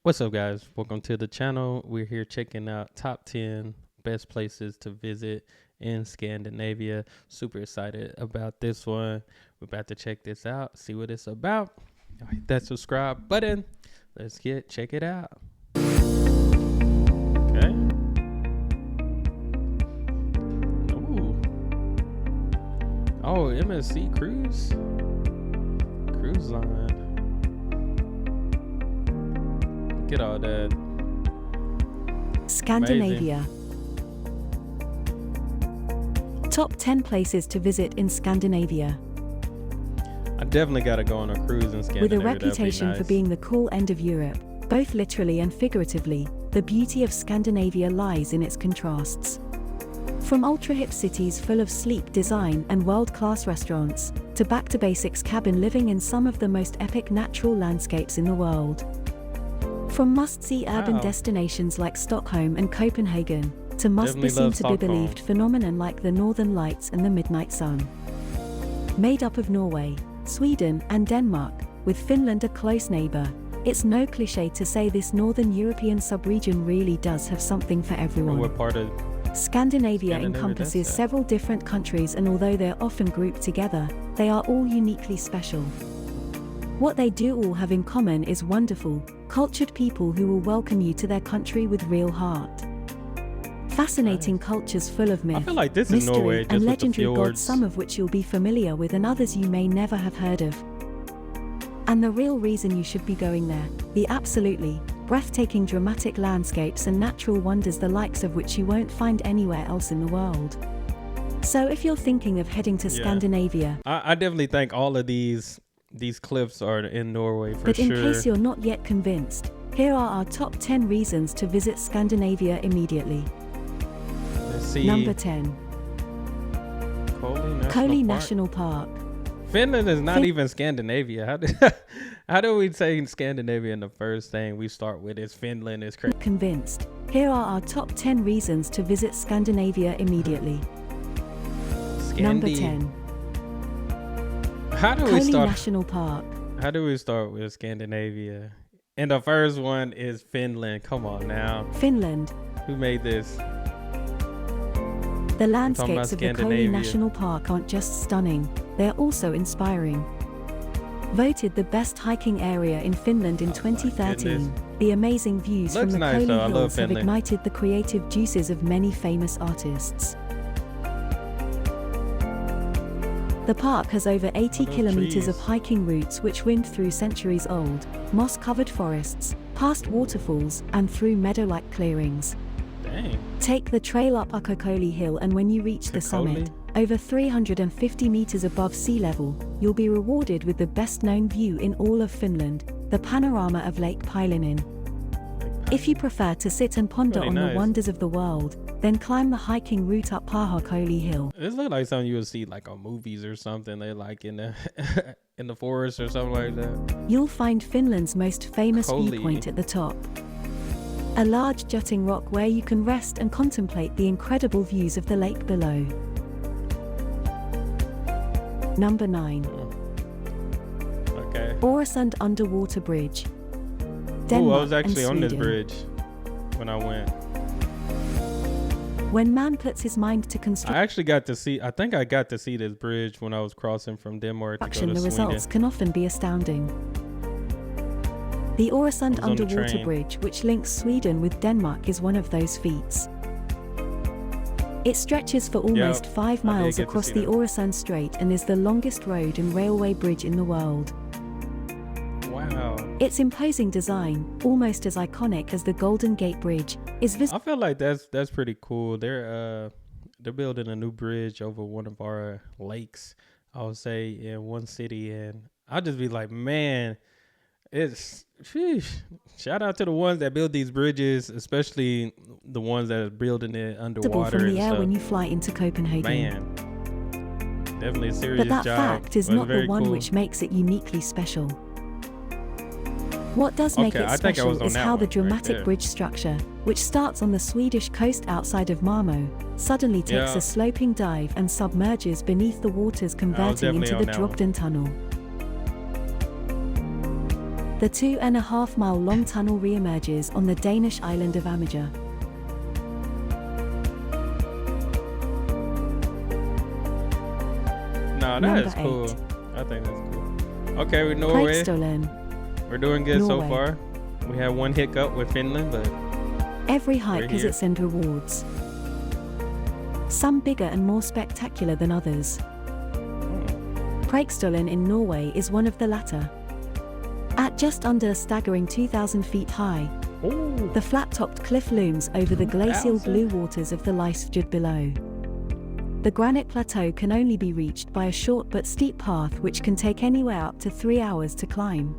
What's up, guys? Welcome to the channel. We're here checking out top 10 best places to visit in Scandinavia. Super excited about this one. We're about to check this out, see what it's about. Hit that subscribe button. Let's check it out. Okay. Ooh. Oh, MSC Cruise Line. Get all that. Scandinavia. Top 10 places to visit in Scandinavia. I definitely got to go on a cruise in Scandinavia. With a reputation for being the cool end of Europe, both literally and figuratively, the beauty of Scandinavia lies in its contrasts. From ultra-hip cities full of sleek design and world-class restaurants, to back-to-basics cabin living in some of the most epic natural landscapes in the world. From must-see urban destinations like Stockholm and Copenhagen, to must-be-seen-to-be-believed phenomenon like the Northern Lights and the Midnight Sun. Made up of Norway, Sweden and Denmark, with Finland a close neighbor, it's no cliché to say this Northern European sub-region really does have something for everyone. What part of Scandinavia encompasses several different countries, and although they're often grouped together, they are all uniquely special. What they do all have in common is wonderful, cultured people who will welcome you to their country with real heart. Fascinating cultures full of myth, mystery, and legendary gods, some of which you'll be familiar with and others you may never have heard of. And the real reason you should be going there, the absolutely breathtaking dramatic landscapes and natural wonders the likes of which you won't find anywhere else in the world. So if you're thinking of heading to Scandinavia, I definitely think all of these cliffs are in Norway for sure. But in case you're not yet convinced, here are our top 10 reasons to visit Scandinavia immediately. Let's see. Number 10. Koli National Park. Finland is not even Scandinavia. How do we say Scandinavia, and the first thing we start with is Finland is crazy? Convinced? Here are our top 10 reasons to visit Scandinavia immediately. Number 10. How do we start? National Park. How do we start with Scandinavia? And the first one is Finland. Come on now. Finland. Who made this? The landscapes of the Koli National Park aren't just stunning, they're also inspiring. Voted the best hiking area in Finland in 2013, the amazing views from the Koli Hills have ignited the creative juices of many famous artists. The park has over 80 kilometers of hiking routes which wind through centuries-old, moss-covered forests, past waterfalls, and through meadow-like clearings. Dang. Take the trail up Koli Hill, and when you reach the summit, over 350 meters above sea level, you'll be rewarded with the best-known view in all of Finland, the panorama of Lake Päijänne. If you prefer to sit and ponder on the wonders of the world, then climb the hiking route up Koli Hill. This looks like something you would see like on movies or something. They like in the in the forest or something like that. You'll find Finland's most famous viewpoint at the top. A large jutting rock where you can rest and contemplate the incredible views of the lake below. Number 9. Okay. Øresund Underwater Bridge. Denmark. I was actually on this bridge when I went. When man puts his mind to construction, I think I got to see this bridge when I was crossing from Denmark to go to Sweden. The results can often be astounding. The Øresund Underwater Bridge, which links Sweden with Denmark, is one of those feats. It stretches for almost 5 miles across the Øresund Strait and is the longest road and railway bridge in the world. Wow. Its imposing design, almost as iconic as the Golden Gate Bridge, is visible. I feel like that's pretty cool. They're building a new bridge over one of our lakes, I would say, in one city, and I'll just be like, man, shout out to the ones that build these bridges, especially the ones that are building it underwater from the air stuff. When you fly into Copenhagen. Man, definitely a serious job. But that fact is not the one which makes it uniquely special. What does make it special is how the dramatic bridge structure, which starts on the Swedish coast outside of Malmö, suddenly takes a sloping dive and submerges beneath the waters, converting into the Drogden Tunnel. The 2.5-mile long tunnel re-emerges on the Danish island of Amager. No, that Number is cool. 8. I think that's cool. Okay, we're Norway. Preikestolen. We're doing good so Norway. far. We had one hiccup with Finland, but Every hike We're has here. its own rewards. Some bigger and more spectacular than others. Preikestolen in Norway is one of the latter. At just under a staggering 2,000 feet high, ooh, the flat-topped cliff looms over the glacial 2,000? blue waters of the Leisfjord below. The granite plateau can only be reached by a short but steep path which can take anywhere up to 3 hours to climb.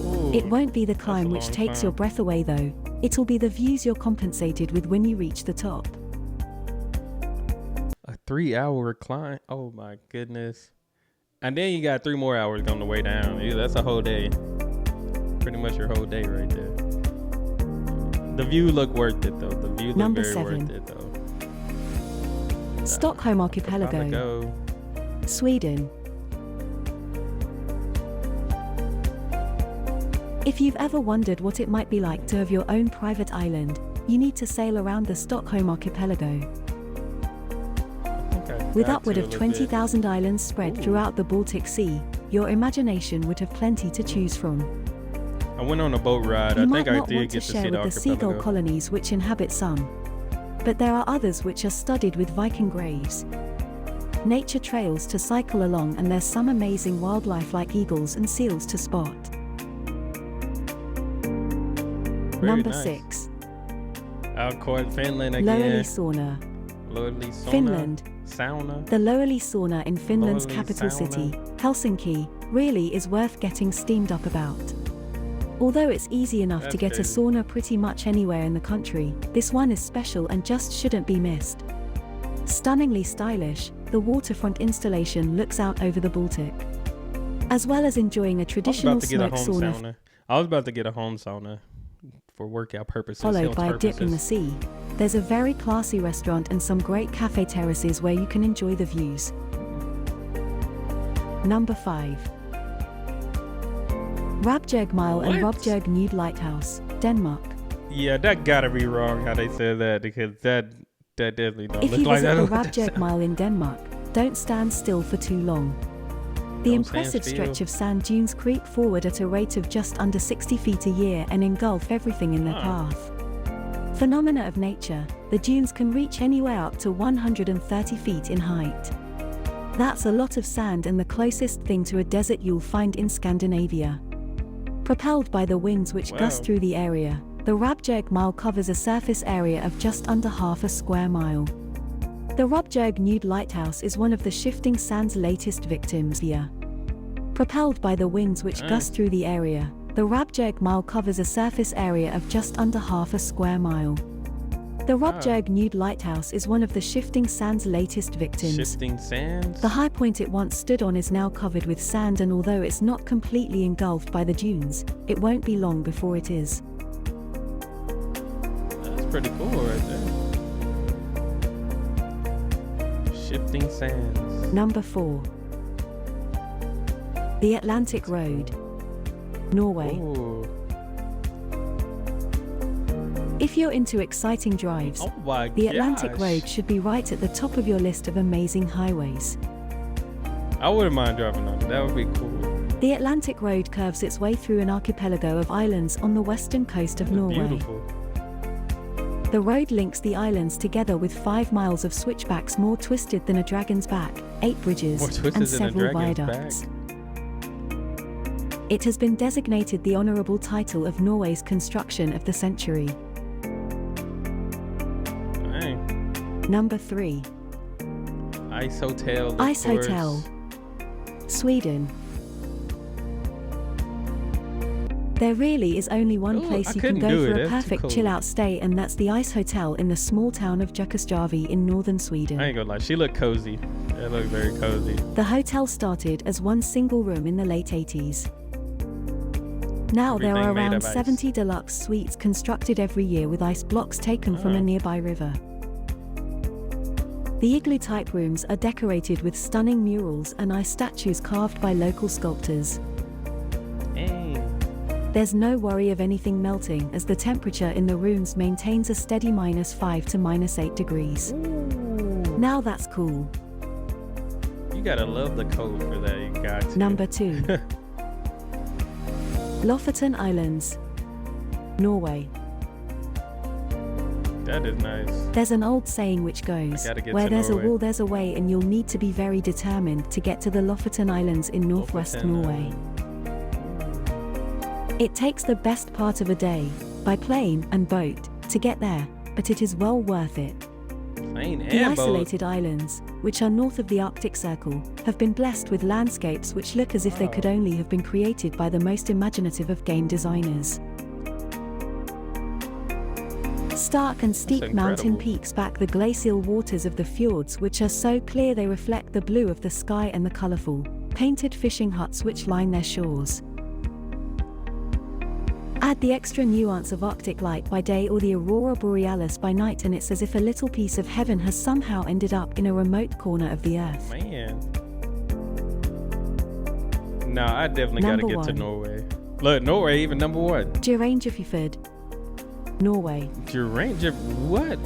ooh. It won't be the climb a which long takes climb. your breath away though, it'll be the views you're compensated with when you reach the top. A 3-hour climb. Oh my goodness. And then you got 3 more hours on the way down. Yeah, that's a whole day. Pretty much your whole day right there. The view look worth it though. The view look Number very 7. worth it though. Stockholm Archipelago, Go. Sweden. If you've ever wondered what it might be like to have your own private island, you need to sail around the Stockholm Archipelago. Okay, With got upward to a of little bit. 20,000 islands spread Ooh. throughout the Baltic Sea, your imagination would have plenty to choose from. I went on a boat ride. You I might think I not did want to get to share see the with the seagull archipelago. colonies which inhabit some. But there are others which are studded with Viking graves. Nature trails to cycle along, and there's some amazing wildlife like eagles and seals to spot. Very Number nice. 6. Of course, Finland again. Lowerly Sauna, Lordly sauna. Finland. Sauna. The Lowerly Sauna in Finland's Lowerly capital sauna. city, Helsinki, really is worth getting steamed up about. Although it's easy enough to That's get a crazy. sauna pretty much anywhere in the country, this one is special and just shouldn't be missed. Stunningly stylish, the waterfront installation looks out over the Baltic. As well as enjoying a I was traditional about to get a smoke home sauna sauna. I was about to get a home sauna for workout purposes. followed health by a dip in the purposes. sea, there's a very classy restaurant and some great cafe terraces where you can enjoy the views. Number 5. Rabjergmile and What? Robjerg Nude Lighthouse, Denmark. Yeah, that gotta be wrong how they said that, because that definitely don't If look you like visit that. the Rabjergmile in Denmark, don't stand still for too long. The Don't impressive stand still. stretch of sand dunes creep forward at a rate of just under 60 feet a year and engulf everything in their Huh. path. Phenomena of nature, the dunes can reach anywhere up to 130 feet in height. That's a lot of sand and the closest thing to a desert you'll find in Scandinavia. Propelled by the winds which gust Wow. through the area, the Rabjergmile covers a surface area of just under half a square mile. The Robjerg Nude Lighthouse is one of the shifting sand's latest victims here. Propelled by the winds which Nice. gust through the area, the Rabjergmile covers a surface area of just under half a square mile. The Robjerg Nude Lighthouse is one of the shifting sand's latest victims. Shifting sands. The high point it once stood on is now covered with sand, and although it's not completely engulfed by the dunes, it won't be long before it is. That's pretty cool right there. Shifting sands. Number 4. The Atlantic Road, Norway. Ooh. If you're into exciting drives, Oh my the Atlantic gosh. Road should be right at the top of your list of amazing highways. I wouldn't mind driving on it. That would be cool. The Atlantic Road curves its way through an archipelago of islands on the western coast of Norway. Beautiful. The road links the islands together with 5 miles of switchbacks more twisted than a dragon's back, 8 bridges, More twisted and than a several dragon's viaducts. It has been designated the honorable title of Norway's construction of the century. Dang. Number 3. Ice Hotel. of Ice course. Hotel, Sweden. There really is only one Ooh, place I you can couldn't go do for it. a That's too perfect cold. chill-out stay, and that's the Ice Hotel in the small town of Jukkasjärvi in northern Sweden. I ain't gonna lie. She looked cozy. That looked very cozy. The hotel started as one single room in the late 80s. Now there Everything are made around of ice. 70 deluxe suites constructed every year with ice blocks taken from a nearby river. The igloo-type rooms are decorated with stunning murals and ice statues carved by local sculptors. There's no worry of anything melting as the temperature in the rooms maintains a steady -5 to -8 degrees. Ooh. Now that's cool. You gotta love the code for that. You got to. Number 2. Lofoten Islands, Norway. That is nice. There's an old saying which goes, where there's a will there's a way, and you'll need to be very determined to get to the Lofoten Islands in northwest Norway. It takes the best part of a day, by plane and boat, to get there, but it is well worth it. The isolated islands, which are north of the Arctic Circle, have been blessed with landscapes which look as if they could only have been created by the most imaginative of game designers. Stark and steep mountain peaks back the glacial waters of the fjords, which are so clear they reflect the blue of the sky, and the colorful, painted fishing huts which line their shores. Add the extra nuance of Arctic light by day or the aurora borealis by night, and it's as if a little piece of heaven has somehow ended up in a remote corner of the earth. Man. No, I definitely gotta get to Norway. Look, Norway even number 1. Geirangafjord, Norway. What?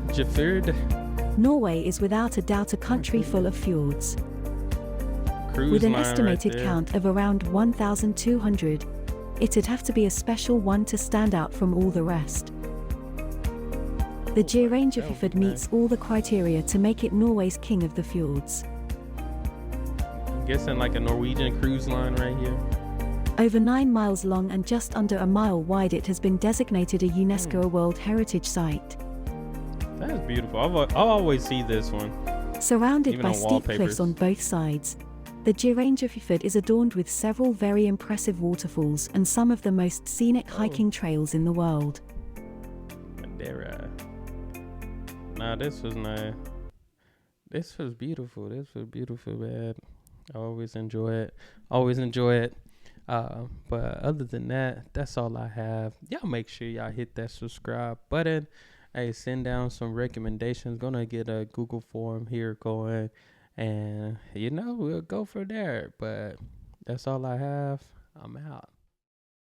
Jafjord? Norway is without a doubt a country full of fjords. With an estimated count of around 1,200, it'd have to be a special one to stand out from all the rest. The Geirangafjord meets all the criteria to make it Norway's king of the fjords. I'm guessing like a Norwegian cruise line right here. Over 9 miles long and just under a mile wide, it has been designated a UNESCO World Heritage Site. That's beautiful. I'll always see this one. Surrounded by steep cliffs on both sides, the Geirangafjord is adorned with several very impressive waterfalls and some of the most scenic hiking trails in the world. Madeira. Nah, this was nice. This was beautiful. Man. I always enjoy it. But other than that, that's all I have. Y'all make sure y'all hit that subscribe button. Hey, send down some recommendations. Gonna get a Google form here going, and we'll go from there. But that's all I have. I'm out.